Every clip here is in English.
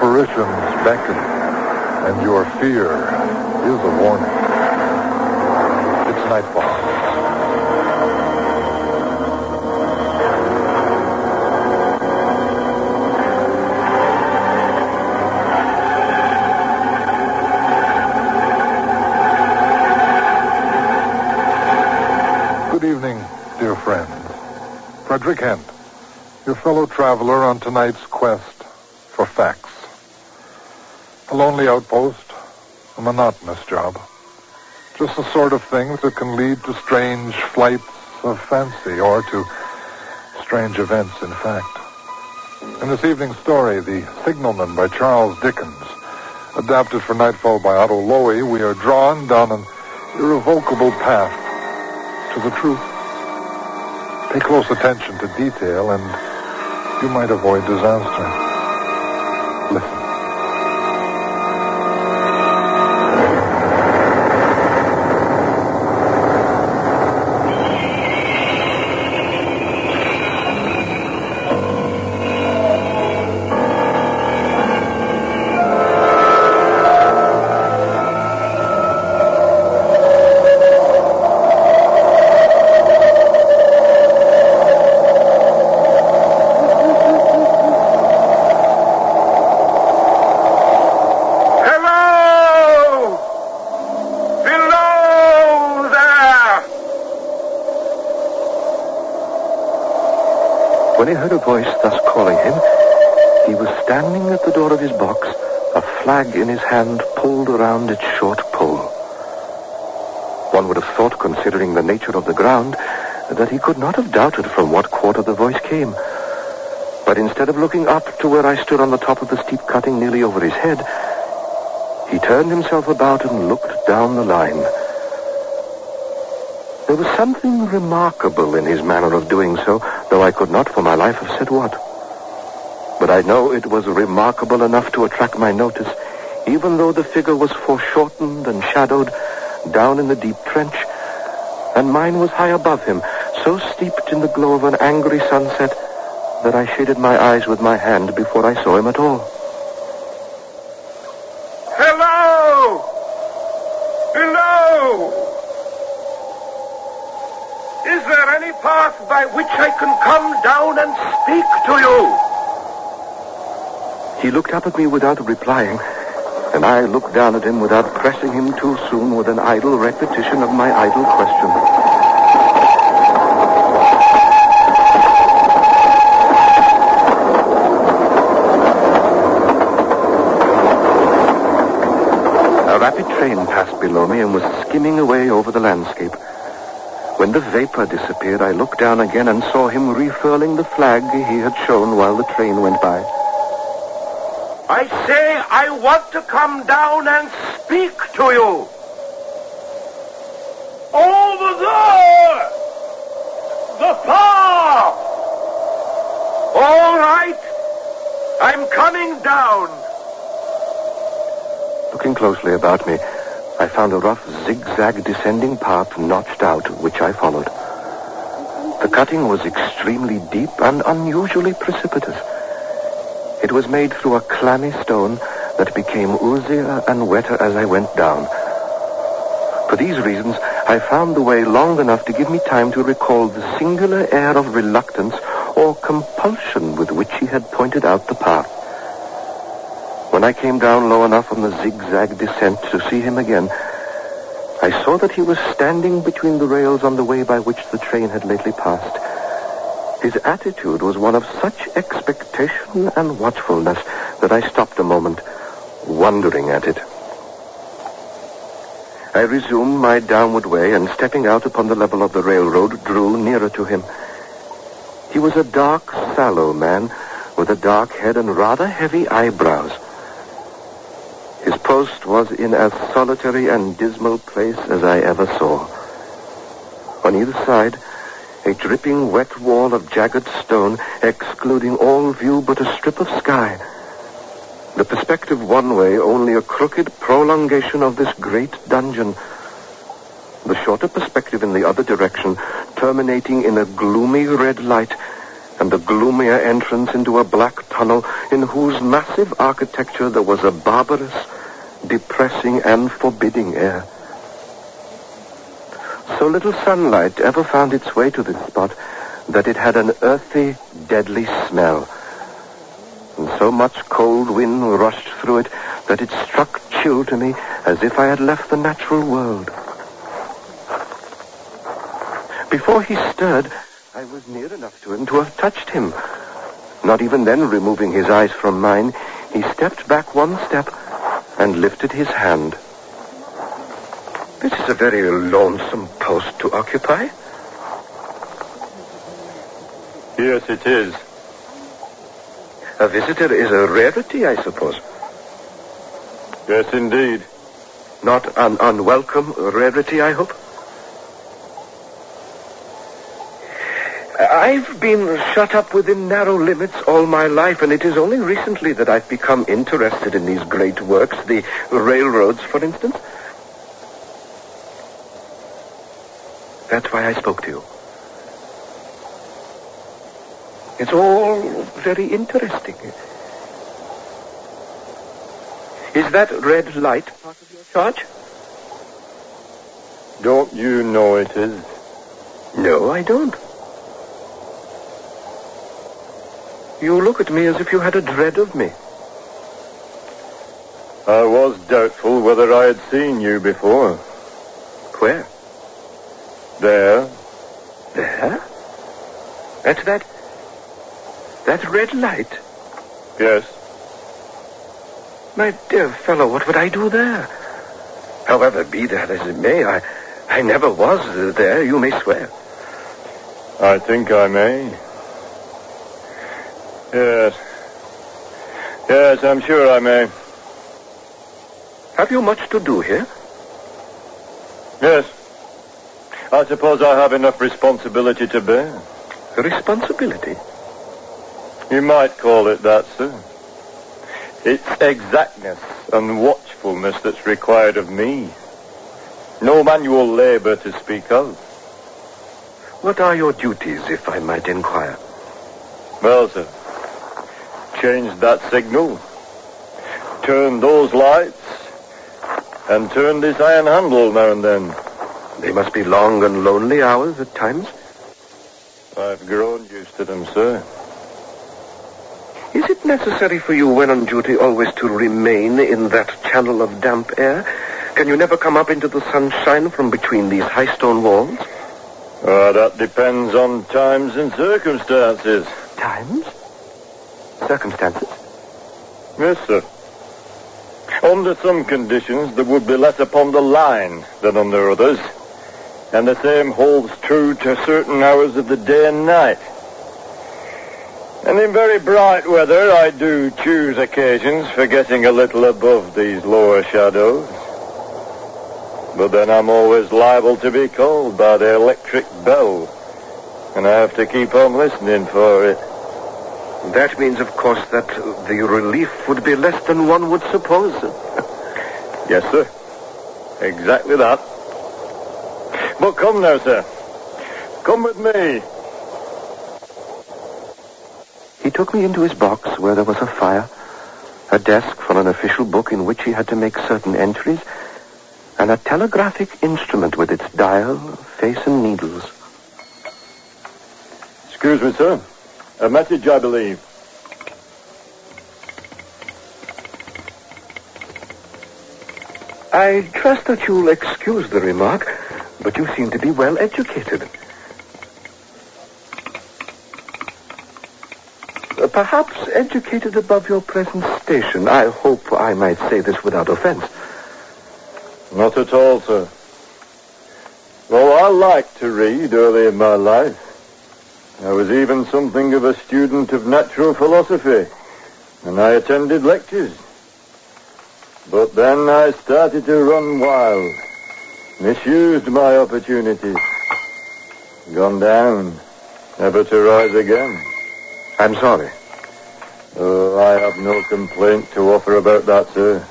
apparitions beckon, and your fear is a warning. It's Nightfall. Good evening, dear friends. Frederick Hent, your fellow traveler on tonight's quest for facts. A lonely outpost, a monotonous job. Just the sort of things that can lead to strange flights of fancy or to strange events, in fact. In this evening's story, The Signalman by Charles Dickens, adapted for Nightfall by Otto Lowy, we are drawn down an irrevocable path to the truth. Pay close attention to detail and you might avoid disaster. Listen. When he heard a voice thus calling him, he was standing at the door of his box, a flag in his hand pulled around its short pole. One would have thought, considering the nature of the ground, that he could not have doubted from what quarter the voice came. But instead of looking up to where I stood on the top of the steep cutting nearly over his head, he turned himself about and looked down the line. There was something remarkable in his manner of doing so, though I could not for my life have said what. But I know it was remarkable enough to attract my notice, even though the figure was foreshortened and shadowed down in the deep trench, and mine was high above him, so steeped in the glow of an angry sunset that I shaded my eyes with my hand before I saw him at all. Hello! Hello! Is there any path by which I can come down and speak to you? He looked up at me without replying, and I looked down at him without pressing him too soon with an idle repetition of my idle question. A rapid train passed below me and was skimming away over the landscape. When the vapor disappeared, I looked down again and saw him refurling the flag he had shown while the train went by. I say I want to come down and speak to you. Over there! The path! All right. I'm coming down. Looking closely about me, I found a rough zigzag descending path notched out, which I followed. The cutting was extremely deep and unusually precipitous. It was made through a clammy stone that became oozier and wetter as I went down. For these reasons, I found the way long enough to give me time to recall the singular air of reluctance or compulsion with which he had pointed out the path. When I came down low enough on the zigzag descent to see him again, I saw that he was standing between the rails on the way by which the train had lately passed. His attitude was one of such expectation and watchfulness that I stopped a moment, wondering at it. I resumed my downward way and, stepping out upon the level of the railroad, drew nearer to him. He was a dark, sallow man with a dark head and rather heavy eyebrows. His post was in as solitary and dismal place as I ever saw. On either side, a dripping wet wall of jagged stone, excluding all view but a strip of sky. The perspective one way, only a crooked prolongation of this great dungeon. The shorter perspective in the other direction, terminating in a gloomy red light, and the gloomier entrance into a black tunnel in whose massive architecture there was a barbarous, depressing, and forbidding air. So little sunlight ever found its way to this spot that it had an earthy, deadly smell. And so much cold wind rushed through it that it struck chill to me as if I had left the natural world. Before he stirred, I was near enough to him to have touched him. Not even then removing his eyes from mine, he stepped back one step and lifted his hand. This is a very lonesome post to occupy. Yes, it is. A visitor is a rarity, I suppose. Yes, indeed. Not an unwelcome rarity, I hope? I've been shut up within narrow limits all my life, and it is only recently that I've become interested in these great works, the railroads, for instance. That's why I spoke to you. It's all very interesting. Is that red light part of your charge? Don't you know it is? No, I don't. You look at me as if you had a dread of me. I was doubtful whether I had seen you before. Where? There. There? At that red light? Yes. My dear fellow, what would I do there? However, be that as it may, I never was there, you may swear. I think I may. Yes. Yes, I'm sure I may. Have you much to do here? Yes. I suppose I have enough responsibility to bear. Responsibility? You might call it that, sir. It's exactness and watchfulness that's required of me. No manual labor to speak of. What are your duties, if I might inquire? Well, sir, change that signal, turn those lights, and turn this iron handle now and then. They must be long and lonely hours at times. I've grown used to them, sir. Is it necessary for you, when on duty, always to remain in that channel of damp air? Can you never come up into the sunshine from between these high stone walls? That depends on times and circumstances. Times? Circumstances? Yes, sir. Under some conditions, there would be less upon the line than under others. And the same holds true to certain hours of the day and night. And in very bright weather, I do choose occasions for getting a little above these lower shadows. But then I'm always liable to be called by the electric bell, and I have to keep on listening for it. That means, of course, that the relief would be less than one would suppose. Yes, sir. Exactly that. But come now, sir. Come with me. He took me into his box where there was a fire, a desk for an official book in which he had to make certain entries, and a telegraphic instrument with its dial, face, and needles. Excuse me, sir. A message, I believe. I trust that you'll excuse the remark, but you seem to be well educated. Perhaps educated above your present station. I hope I might say this without offense. Not at all, sir. Well, I liked to read early in my life. I was even something of a student of natural philosophy, and I attended lectures. But then I started to run wild, misused my opportunities, gone down, never to rise again. I'm sorry. Oh, I have no complaint to offer about that, sir.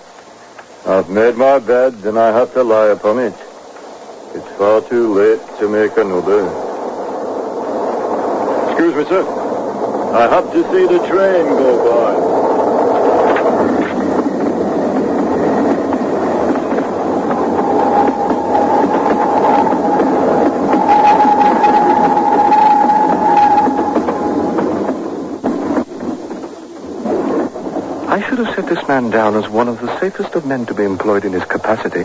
I've made my bed, and I have to lie upon it. It's far too late to make another. Excuse me, sir. I have to see the train go by. I should have set this man down as one of the safest of men to be employed in his capacity,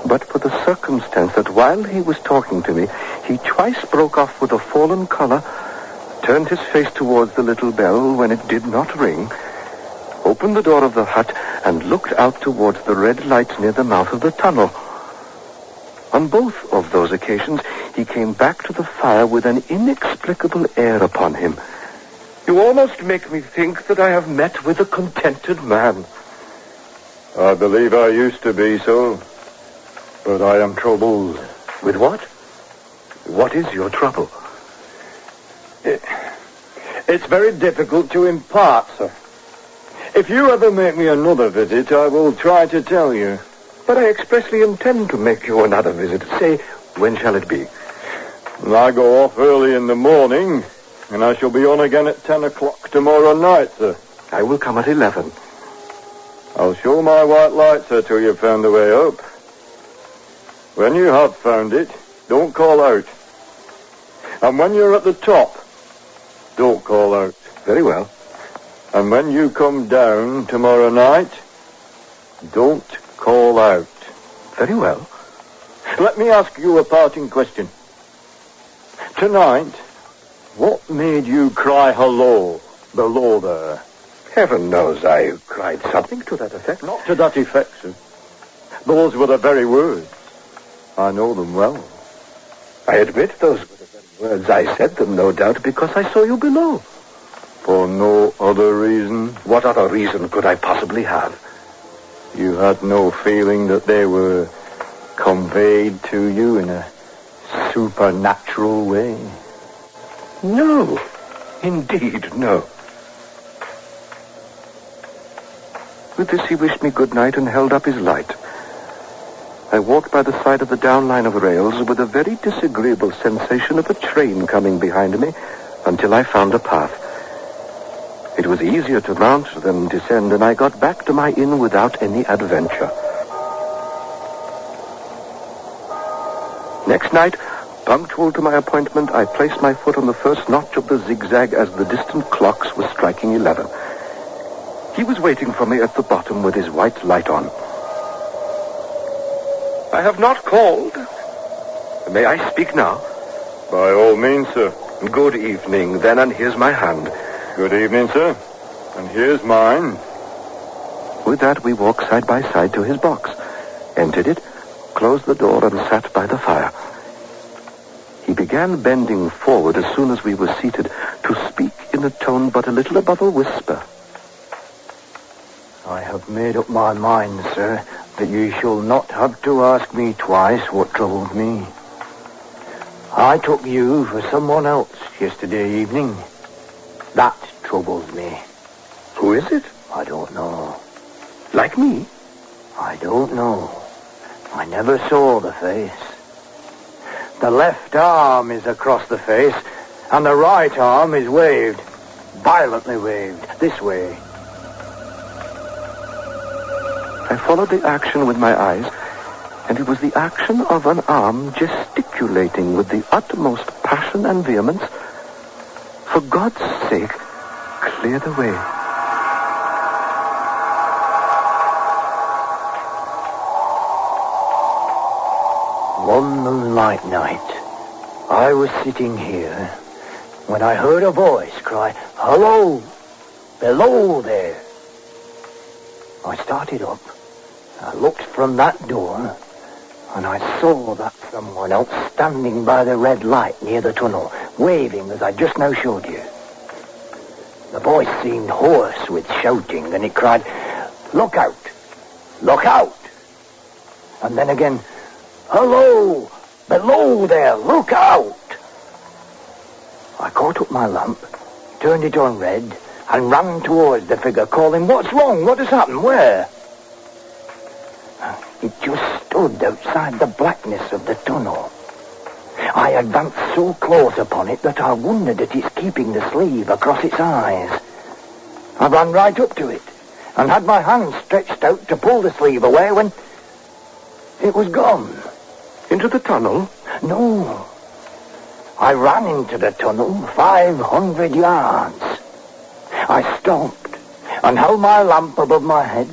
but for the circumstance that while he was talking to me, he twice broke off with a fallen collar, turned his face towards the little bell when it did not ring, opened the door of the hut, and looked out towards the red light near the mouth of the tunnel. On both of those occasions, he came back to the fire with an inexplicable air upon him. You almost make me think that I have met with a contented man. I believe I used to be so, but I am troubled. With what? What is your trouble? It's very difficult to impart, sir. If you ever make me another visit, I will try to tell you. But I expressly intend to make you another visit. Say, when shall it be? I go off early in the morning, and I shall be on again at 10 o'clock tomorrow night, sir. I will come at 11. I'll show my white light, sir, till you've found the way up. When you have found it, don't call out. And when you're at the top, don't call out. Very well. And when you come down tomorrow night, don't call out. Very well. Let me ask you a parting question. Tonight, what made you cry hello below there? Heaven knows I cried something to that effect. Not to that effect, sir. Those were the very words. I know them well. I admit those were the very words. I said them, no doubt, because I saw you below. For no other reason? What other reason could I possibly have? You had no feeling that they were conveyed to you in a supernatural way? No. Indeed, no. With this, he wished me good night and held up his light. I walked by the side of the down line of rails with a very disagreeable sensation of a train coming behind me until I found a path. It was easier to mount than descend, and I got back to my inn without any adventure. Next night, punctual to my appointment, I placed my foot on the first notch of the zigzag as the distant clocks were striking 11. He was waiting for me at the bottom with his white light on. I have not called. May I speak now? By all means, sir. Good evening, then, and here's my hand. Good evening, sir. And here's mine. With that, we walked side by side to his box, entered it, closed the door, and sat by the fire. He began bending forward as soon as we were seated to speak in a tone but a little above a whisper. I have made up my mind, sir, that you shall not have to ask me twice what troubled me. I took you for someone else yesterday evening. That troubles me. Who is it? I don't know. Like me? I don't know. I never saw the face. The left arm is across the face, and the right arm is waved. Violently waved. This way. I followed the action with my eyes, and it was the action of an arm gesticulating with the utmost passion and vehemence. For God's sake, clear the way. One moonlight night, I was sitting here when I heard a voice cry, "Hello! Below there!" I started up. I looked from that door, and I saw that someone else standing by the red light near the tunnel, waving as I just now showed you. The voice seemed hoarse with shouting, and it cried, "Look out! Look out!" And then again, "Hello! Below there! Look out!" I caught up my lamp, turned it on red, and ran towards the figure, calling, "What's wrong? What has happened? Where?" It just stood outside the blackness of the tunnel. I advanced so close upon it that I wondered at its keeping the sleeve across its eyes. I ran right up to it and had my hand stretched out to pull the sleeve away when it was gone. Into the tunnel? No. I ran into the tunnel 500 yards. I stopped and held my lamp above my head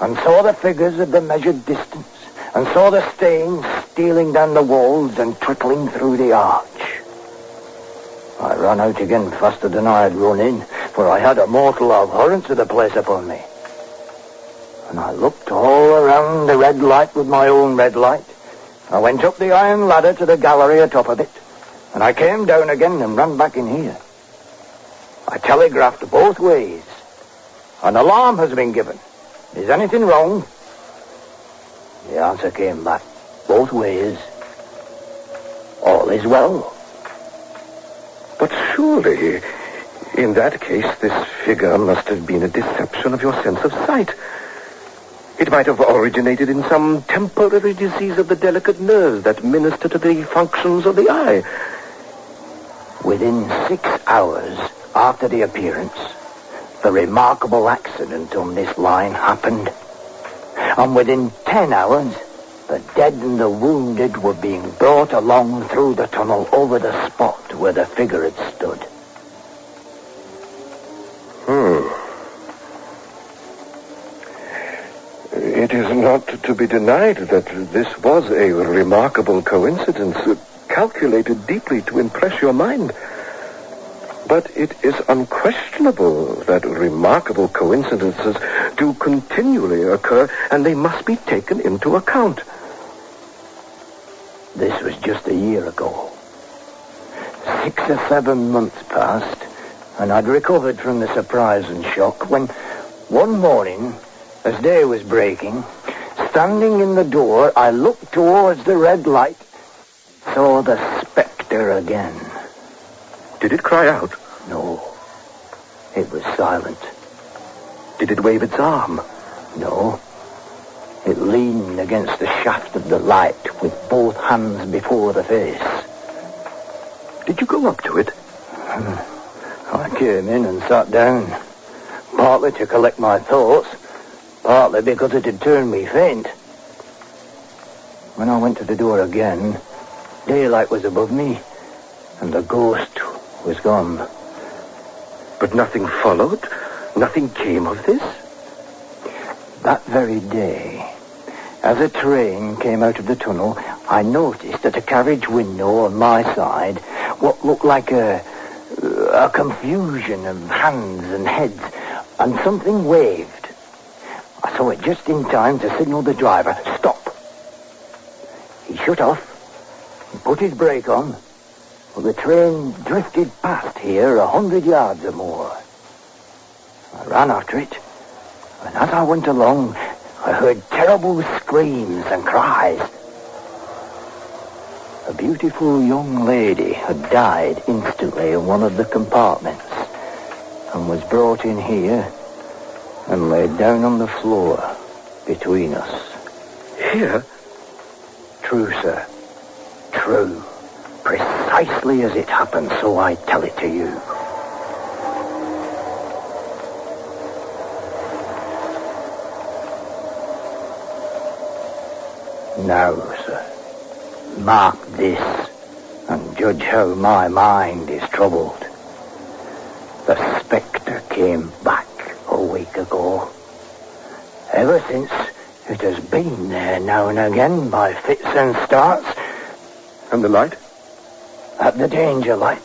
and saw the figures of the measured distance and saw the stains stealing down the walls and trickling through the arch. I ran out again faster than I had run in, for I had a mortal abhorrence of the place upon me. And I looked all around the red light with my own red light. I went up the iron ladder to the gallery atop of it, and I came down again and ran back in here. I telegraphed both ways. An alarm has been given. Is anything wrong? The answer came back, both ways. All is well. But surely, in that case, this figure must have been a deception of your sense of sight. It might have originated in some temporary disease of the delicate nerves that minister to the functions of the eye. Within 6 hours after the appearance, the remarkable accident on this line happened. And within 10 hours, the dead and the wounded were being brought along through the tunnel over the spot where the figure had stood. It is not to be denied that this was a remarkable coincidence, calculated deeply to impress your mind. But it is unquestionable that remarkable coincidences do continually occur, and they must be taken into account. This was just a year ago. 6 or 7 months passed, and I'd recovered from the surprise and shock when, one morning, as day was breaking, standing in the door, I looked towards the red light, saw the spectre again. Did it cry out? No. It was silent. Did it wave its arm? No. It leaned against the shaft of the light with both hands before the face. Did you go up to it? I came in and sat down, partly to collect my thoughts, partly because it had turned me faint. When I went to the door again, daylight was above me, and the ghost was gone. But nothing followed? Nothing came of this? That very day, as a train came out of the tunnel, I noticed at a carriage window on my side what looked like a confusion of hands and heads, and something waved. I saw it just in time to signal the driver, stop. He shut off and put his brake on. Well, the train drifted past here 100 yards or more. I ran after it, and as I went along, I heard terrible screams and cries. A beautiful young lady had died instantly in one of the compartments and was brought in here and laid down on the floor between us. Here? True, sir. True. Precisely as it happened, so I tell it to you. Now, sir, mark this and judge how my mind is troubled. The spectre came back a week ago. Ever since, it has been there now and again by fits and starts. And the light? At the danger light.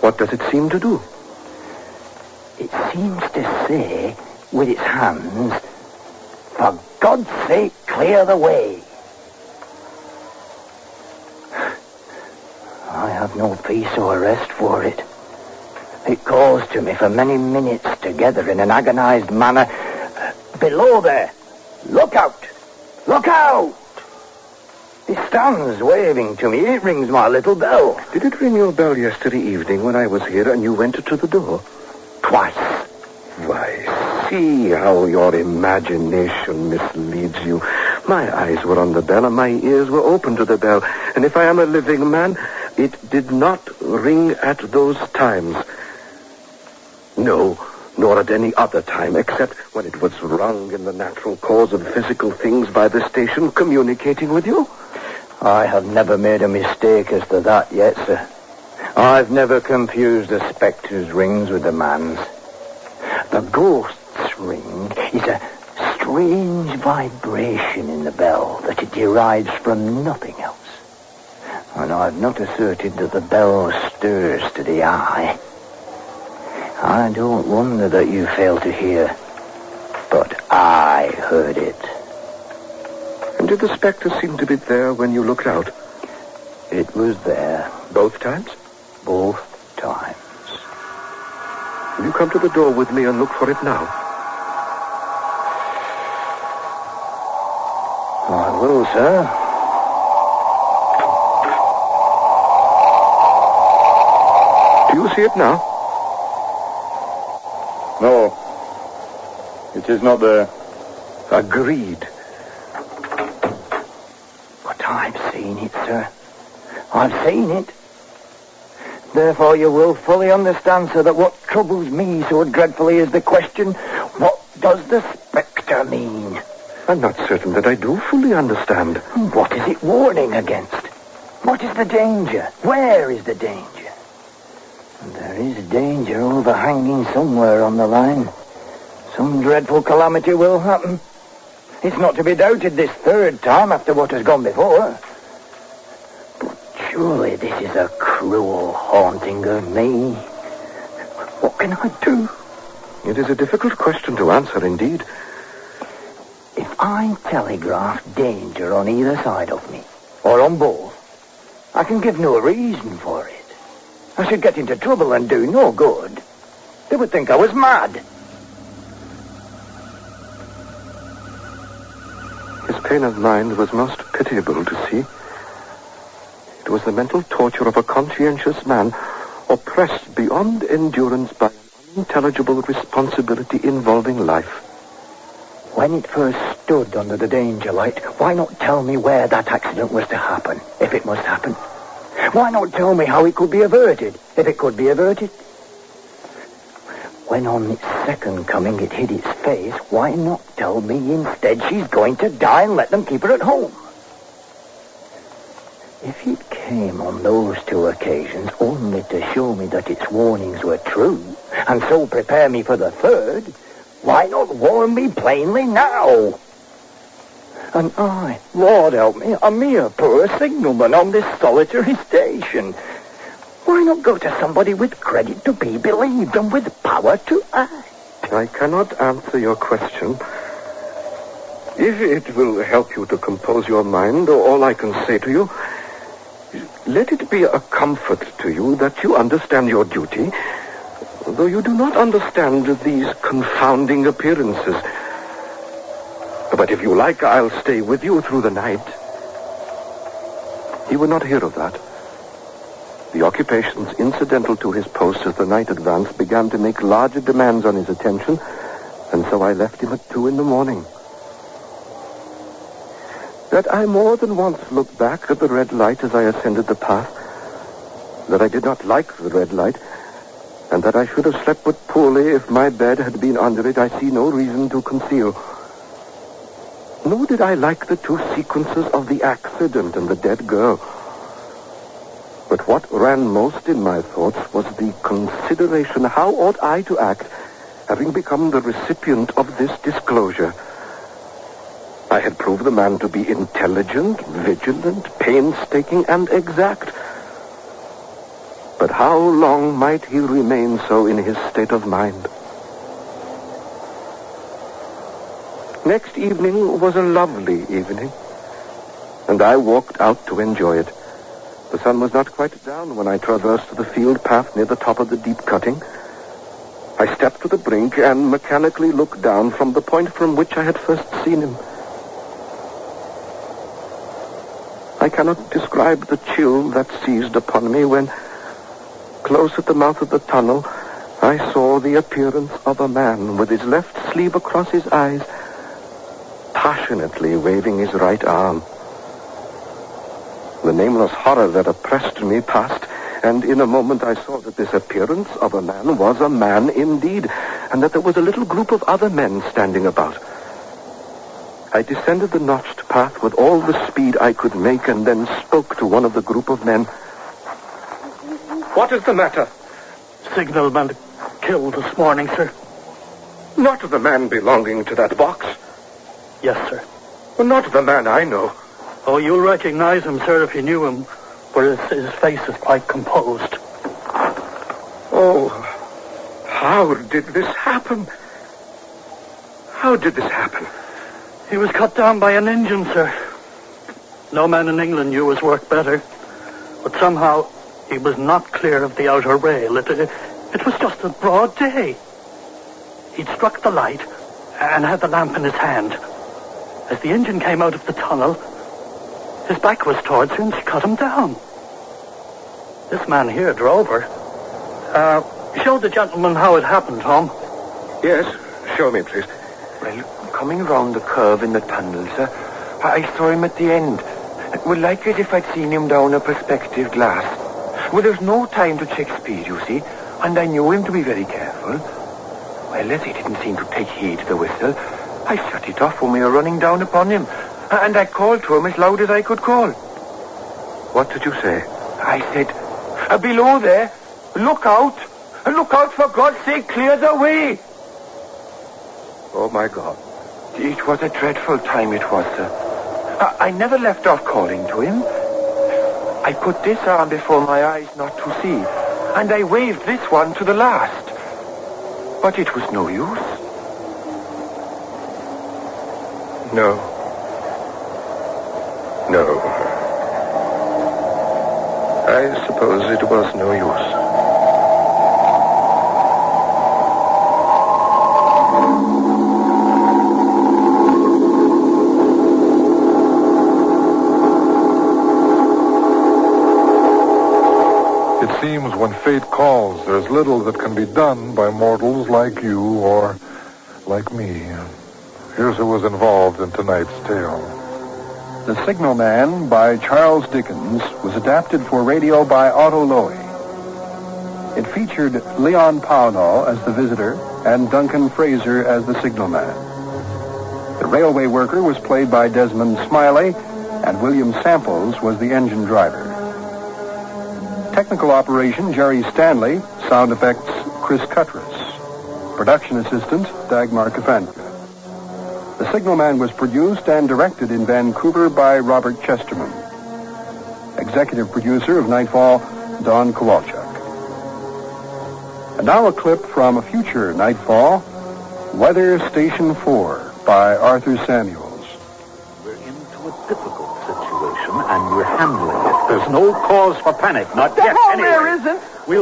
What does it seem to do? It seems to say, with its hands, for God's sake, clear the way. I have no peace or rest for it. It calls to me for many minutes together in an agonized manner. Below there, look out! Look out! It stands waving to me. It rings my little bell. Did it ring your bell yesterday evening when I was here and you went to the door? Twice. Why, see how your imagination misleads you. My eyes were on the bell, and my ears were open to the bell. And if I am a living man, it did not ring at those times. No, nor at any other time, except when it was rung in the natural course of physical things by the station communicating with you. I have never made a mistake as to that yet, sir. I've never confused the spectre's rings with the man's. The ghost's ring is a strange vibration in the bell that it derives from nothing else. And I've not asserted that the bell stirs to the eye. I don't wonder that you fail to hear, but I heard it. And did the spectre seem to be there when you looked out? It was there. Both times? Both times. Will you come to the door with me and look for it now? I will, sir. Do you see it now? No. It is not there. Agreed. But I've seen it, sir. I've seen it. Therefore you will fully understand, sir, that what troubles me so dreadfully is the question, what does the spectre mean? I'm not certain that I do fully understand. What is it warning against? What is the danger? Where is the danger? There is danger overhanging somewhere on the line. Some dreadful calamity will happen. It's not to be doubted this third time after what has gone before. But surely this is a cruel haunting of me. What can I do? It is a difficult question to answer, indeed. If I telegraph danger on either side of me, or on both, I can give no reason for it. I should get into trouble and do no good. They would think I was mad. His pain of mind was most pitiable to see. It was the mental torture of a conscientious man oppressed beyond endurance by an unintelligible responsibility involving life. When it first stood under the danger light, why not tell me where that accident was to happen, if it must happen? Why not tell me how it could be averted, if it could be averted? When on its second coming it hid its face, why not tell me instead she's going to die and let them keep her at home? If it came on those two occasions only to show me that its warnings were true, and so prepare me for the third, why not warn me plainly now? And I, Lord help me, a mere poor signalman on this solitary station. Why not go to somebody with credit to be believed and with power to act? I cannot answer your question. If it will help you to compose your mind, all I can say to you, let it be a comfort to you that you understand your duty, though you do not understand these confounding appearances. But if you like, I'll stay with you through the night. He would not hear of that. The occupations incidental to his post as the night advanced began to make larger demands on his attention, and so I left him at 2 a.m. That I more than once looked back at the red light as I ascended the path, that I did not like the red light, and that I should have slept but poorly if my bed had been under it, I see no reason to conceal. Nor did I like the two sequences of the accident and the dead girl. But what ran most in my thoughts was the consideration, how ought I to act, having become the recipient of this disclosure? I had proved the man to be intelligent, vigilant, painstaking, and exact. But how long might he remain so in his state of mind? Next evening was a lovely evening, and I walked out to enjoy it. The sun was not quite down when I traversed the field path near the top of the deep cutting. I stepped to the brink and mechanically looked down from the point from which I had first seen him. I cannot describe the chill that seized upon me when, close at the mouth of the tunnel, I saw the appearance of a man with his left sleeve across his eyes, passionately waving his right arm. The nameless horror that oppressed me passed, and in a moment I saw that this appearance of a man was a man indeed, and that there was a little group of other men standing about. I descended the notched path with all the speed I could make, and then spoke to one of the group of men. What is the matter? Signalman killed this morning, sir. Not the man belonging to that box. Yes, sir. Well, not the man I know. Oh, you'll recognize him, sir, if you knew him, for his face is quite composed. Oh, how did this happen? How did this happen? He was cut down by an engine, sir. No man in England knew his work better, but somehow he was not clear of the outer rail. It was just a broad day. He'd struck the light and had the lamp in his hand. As the engine came out of the tunnel, his back was towards her and she cut him down. This man here drove her. Show the gentleman how it happened, Tom. Yes, show me, please. Well, coming round the curve in the tunnel, sir, I saw him at the end. Well, like as if I'd seen him down a perspective glass. Well, there's no time to check speed, you see, and I knew him to be very careful. Well, as he didn't seem to take heed to the whistle, I shut it off when we were running down upon him, and I called to him as loud as I could call. What did you say? I said, below there, look out! Look out, for God's sake, clear the way! Oh, my God. It was a dreadful time, it was, sir. I never left off calling to him. I put this arm before my eyes not to see, and I waved this one to the last. But it was no use. No. I suppose it was no use. It seems when fate calls, there's little that can be done by mortals like you or like me. Here's who was involved in tonight's tale. The Signalman by Charles Dickens was adapted for radio by Otto Lowy. It featured Leon Pownall as the visitor and Duncan Fraser as the signalman. The railway worker was played by Desmond Smiley, and William Samples was the engine driver. Technical operation, Jerry Stanley. Sound effects, Chris Cuttress. Production assistant, Dagmar Kafanka. The Signalman was produced and directed in Vancouver by Robert Chesterman. Executive producer of Nightfall, Don Kowalchuk. And now a clip from a future Nightfall, Weather Station 4 by Arthur Samuels. We're into a difficult situation, and we're handling it. There's no cause for panic, not yet, anyway. There isn't.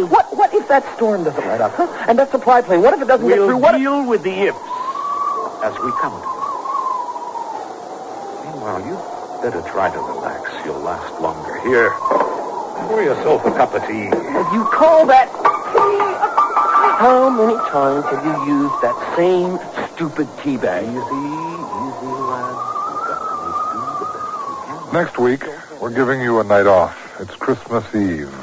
What if that storm doesn't let up, huh? And that supply plane, what if it doesn't get through? We'll deal with the ifs as we come to them. Meanwhile, you better try to relax. You'll last longer. Here, pour yourself a cup of tea. You call that tea? How many times have you used that same stupid tea bag? Easy, lad. We've got to do the best we can. Next week, we're giving you a night off. It's Christmas Eve.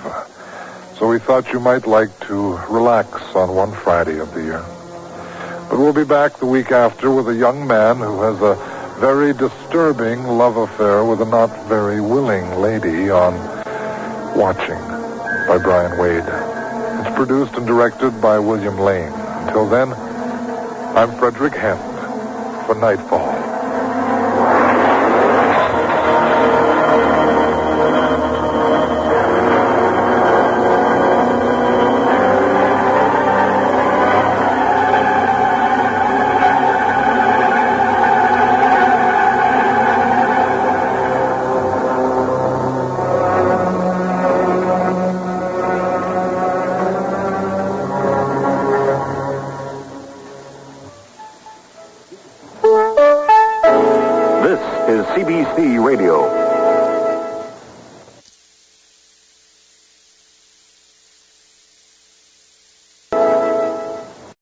So we thought you might like to relax on one Friday of the year. But we'll be back the week after with a young man who has a very disturbing love affair with a not very willing lady on Watching by Brian Wade. It's produced and directed by William Lane. Until then, I'm Frederick Hent for Nightfall. CBC Radio.